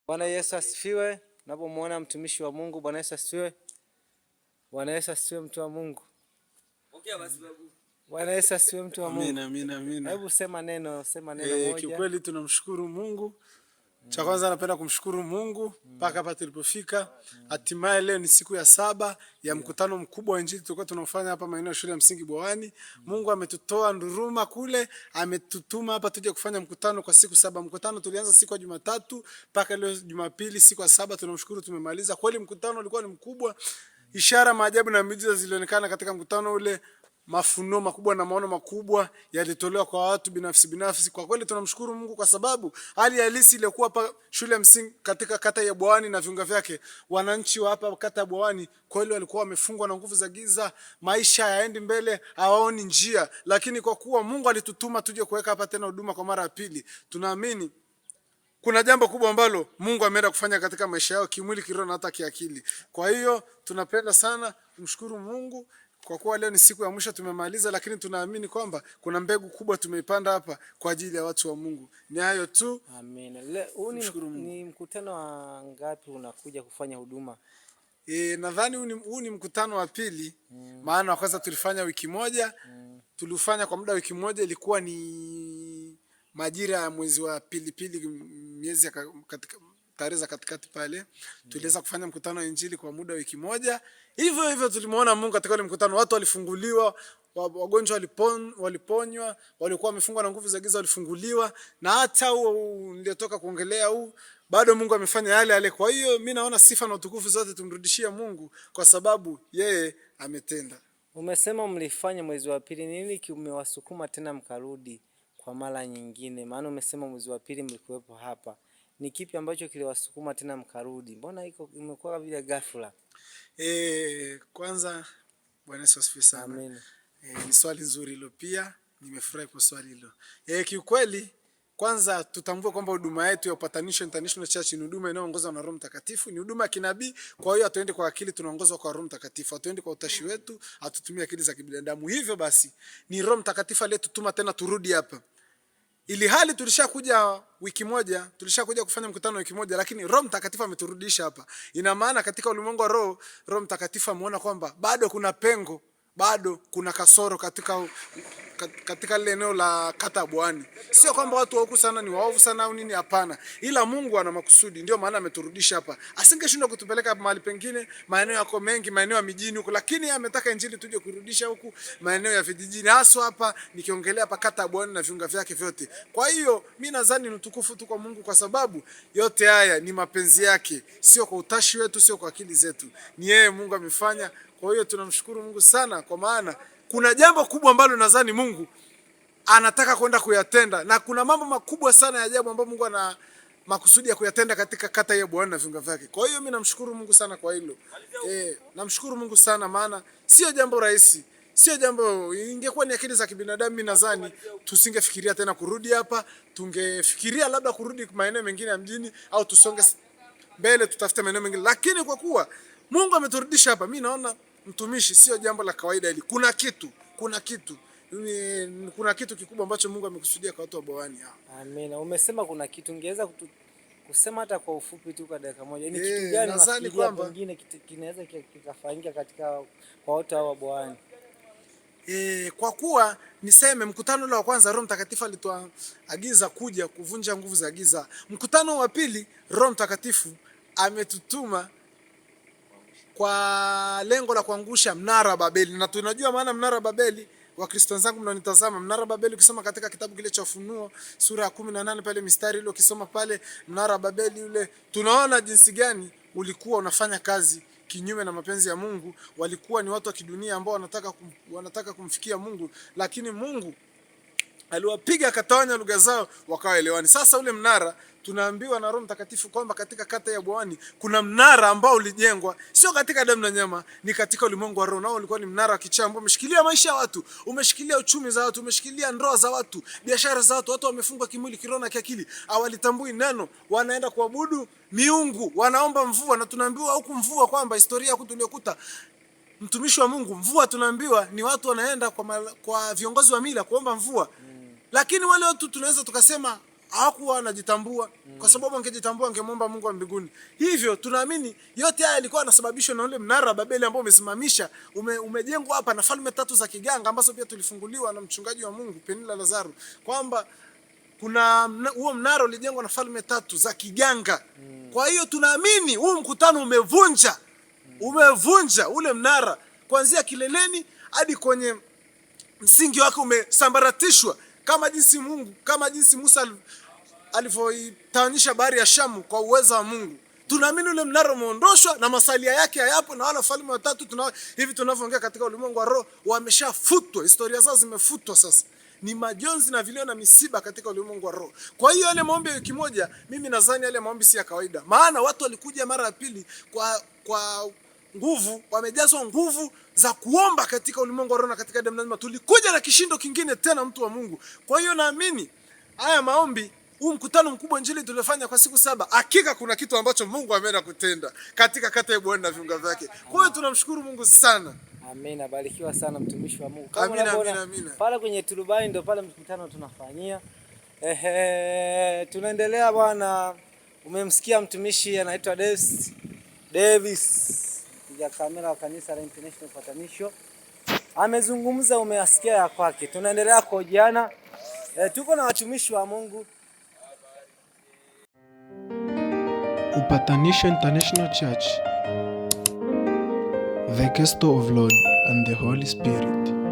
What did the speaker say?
Bwana Yesu asifiwe. Unapomwona mtumishi wa Mungu, Bwana Yesu asifiwe. Bwana Yesu asifiwe, mtu wa Mungu. Okay basi babu. Bwana Yesu asifiwe, mtu wa Mungu. Amina. Hebu sema neno moja. Kiukweli tunamshukuru Mungu. Cha kwanza napenda kumshukuru Mungu mpaka hapa tulipofika. Hatimaye leo ni siku ya 7 ya mkutano mkubwa wa Injili tulikuwa tunafanya hapa maeneo ya shule ya msingi Bwawani. Mungu ametutoa Nduruma kule, ametutuma hapa tuje kufanya mkutano kwa siku 7. Mkutano tulianza siku ya Jumatatu mpaka leo Jumapili siku ya 7. Tunamshukuru tumemaliza. Kweli mkutano ulikuwa ni mkubwa. Ishara, maajabu na miujiza zilionekana katika mkutano ule. Mafunuo makubwa na maono makubwa yalitolewa kwa watu binafsi. Kwa kweli tunamshukuru Mungu kwa sababu hali halisi iliyokuwa hapa shule ya msingi katika kata ya Bwawani na viunga vyake, wananchi wa hapa kata ya Bwawani kweli walikuwa wamefungwa na nguvu za giza, maisha hayaendi mbele, hawaoni njia, lakini kwa kuwa Mungu alitutuma tuje kuweka hapa tena huduma kwa mara ya pili, tunaamini kuna jambo kubwa ambalo Mungu ameenda kufanya katika maisha yao kimwili, kiroho na hata kiakili. Kwa hiyo tunapenda sana kumshukuru Mungu kwa kuwa leo ni siku ya mwisho tumemaliza, lakini tunaamini kwamba kuna mbegu kubwa tumeipanda hapa kwa ajili ya watu wa Mungu. Ni hayo tu. Amen. Ni mkutano wa ngapi unakuja kufanya huduma? Nadhani huu ni mkutano wa pili. Maana wa kwanza tulifanya wiki moja. Tulifanya kwa muda wiki moja, ilikuwa ni majira ya mwezi wa pili, miezi katika tarehe za katikati pale. Tuliweza kufanya mkutano wa Injili kwa muda wiki moja. Hivyo tulimuona Mungu katika ile mkutano. Watu walifunguliwa, wagonjwa waliponywa, walikuwa wamefungwa na nguvu za giza walifunguliwa, na hata huo niliotoka kuongelea bado Mungu amefanya yale. Kwa hiyo mimi naona sifa na utukufu zote tumrudishie Mungu kwa sababu yeye ametenda. Umesema mlifanya mwezi wa pili, nini kimewasukuma tena mkarudi kwa mara nyingine? Maana umesema mwezi wa pili mlikuwepo hapa. Ni kipi ambacho kiliwasukuma tena mkarudi? Mbona imekuwa vile ghafla? Kwanza Bwana Yesu asifiwe sana. Amen. Ni swali nzuri hilo pia. Nimefurahi kwa swali hilo. Kiukweli kwanza tutambue kwamba huduma yetu ya Upatanisho International Church ni huduma inayoongozwa na Roho Mtakatifu, ni huduma ya kinabii. Kwa hiyo hatuendi kwa akili, tunaongozwa kwa Roho Mtakatifu. Hatuendi kwa utashi wetu, hatutumii akili za kibinadamu. Hivyo basi ni Roho Mtakatifu aliyetutuma tena turudi hapa. Ili hali tulishakuja wiki moja, tulishakuja kufanya mkutano wiki moja, lakini Roho Mtakatifu ameturudisha hapa. Ina maana katika ulimwengu wa Roho Mtakatifu ameona kwamba bado kuna pengo, bado kuna kasoro katika lile eneo la kata Bwawani. Sio kwamba watu wa huku sana ni waovu sana au nini, hapana. Ila Mungu ana makusudi, ndio maana ameturudisha hapa. Asingeshindwa kutupeleka mahali pengine, maeneo yako mengi, maeneo ya mijini huko, lakini ametaka Injili tuje kurudisha huku maeneo ya vijijini. Hasa hapa nikiongelea hapa kata Bwawani na viunga vyake vyote. Kwa hiyo mimi nadhani ni utukufu tu kwa Mungu kwa sababu yote haya ni mapenzi yake, sio kwa utashi wetu, sio kwa akili zetu. Ni yeye Mungu amefanya. Kwa hiyo tunamshukuru Mungu sana kwa maana kuna jambo kubwa ambalo nadhani Mungu anataka kwenda kuyatenda, na kuna mambo makubwa sana ya ajabu ambayo Mungu ana makusudi ya kuyatenda katika kata ya Bwawani na viunga vyake. Kwa hiyo mimi namshukuru Mungu sana kwa hilo. Namshukuru Mungu sana maana sio jambo rahisi. Sio jambo, ingekuwa ni akili za kibinadamu mimi nadhani tusingefikiria tena kurudi hapa. Tungefikiria labda kurudi maeneo mengine ya mjini au tusonge mbele tutafute maeneo mengine. Lakini kwa kuwa Mungu ameturudisha hapa, mimi naona mtumishi, sio jambo la kawaida hili. Kuna kitu kikubwa ambacho Mungu amekusudia kwa watu wa Bwawani hapa. Amina. Umesema kuna kitu, ungeweza kusema hata kwa ufupi tu kwa dakika moja. Ni kitu gani nadhani kwamba kingine kinaweza kikafanyika kwa watu wa Bwawani? Kwa kuwa niseme mkutano ule wa kwanza Roho Mtakatifu alituagiza kuja kuvunja nguvu za giza. Mkutano wa pili Roho Mtakatifu ametutuma kwa lengo la kuangusha mnara wa Babeli. Na tunajua maana mnara wa Babeli, Wakristo wenzangu mnaonitazama, mnara wa Babeli ukisoma katika kitabu kile cha Ufunuo sura ya 18 pale mistari ile ukisoma pale mnara wa Babeli ule, tunaona jinsi gani ulikuwa unafanya kazi kinyume na mapenzi ya Mungu. Walikuwa ni watu wa kidunia ambao wanataka kumfikia Mungu, lakini Mungu aliwapiga akatawanya lugha zao wakawaelewani. Sasa ule mnara tunaambiwa na Roho Mtakatifu kwamba katika kata ya Bwawani kuna mnara ambao ulijengwa sio katika damu na nyama, ni katika ulimwengu wa roho. Nao ulikuwa ni mnara wa kichaa ambao umeshikilia maisha ya watu, umeshikilia uchumi za watu, umeshikilia ndoa za watu, biashara za watu. Watu wamefungwa kimwili, kiroho na kiakili, hawalitambui neno, wanaenda kuabudu miungu, wanaomba mvua. Na tunaambiwa huku mvua kwamba historia huku tuliokuta mtumishi wa Mungu, mvua tunaambiwa ni watu wanaenda kwa viongozi wa mila kuomba mvua. Lakini wale watu tunaweza tukasema hawakuwa wanajitambua, kwa sababu angejitambua angemwomba Mungu wa mbinguni. Hivyo tunaamini yote haya yalikuwa yanasababishwa na ule mnara wa Babeli ambao umesimamisha umejengwa hapa na falme 3 za kiganga ambazo pia tulifunguliwa na mchungaji wa Mungu Penina Lazaro, kwamba kuna huo mnara ulijengwa na falme 3 za kiganga. Kwa hiyo tunaamini huu mkutano umevunja ule mnara kuanzia kileleni hadi kwenye msingi wake umesambaratishwa, kama jinsi Musa alivyoitawanyisha bahari ya Shamu kwa uwezo wa Mungu. Tunaamini ule mnara umeondoshwa na masalia yake hayapo, na wale wafalme watatu hivi tunavyoongea katika ulimwengu wa roho wameshafutwa, historia zao zimefutwa. Sasa ni majonzi na vilio na misiba katika ulimwengu wa roho. Kwa hiyo yale maombi ya wiki moja, mimi nadhani yale maombi si ya kawaida, maana watu walikuja mara ya pili kwa nguvu, wamejazwa nguvu za kuomba katika ulimwengu wa roho na katika damu nzima. Tulikuja na kishindo kingine tena, mtu wa Mungu. Kwa hiyo naamini haya maombi, huu mkutano mkubwa injili tuliofanya kwa siku 7, hakika kuna kitu ambacho Mungu ameenda kutenda katika kata ya Bwana na viunga vyake. Kwa hiyo tunamshukuru Mungu sana. Amina, barikiwa sana mtumishi wa Mungu. Amina. Pale kwenye Turubai ndio pale mkutano tunafanyia. Tunaendelea bwana. Umemsikia mtumishi anaitwa Davis. Kija kamera wa kanisa la International Patanisho. Amezungumza, umeasikia ya kwake. Tunaendelea kuhojiana. Tuko na watumishi wa Mungu. Upatanisho International Church, the Gospel of Lord and the Holy Spirit.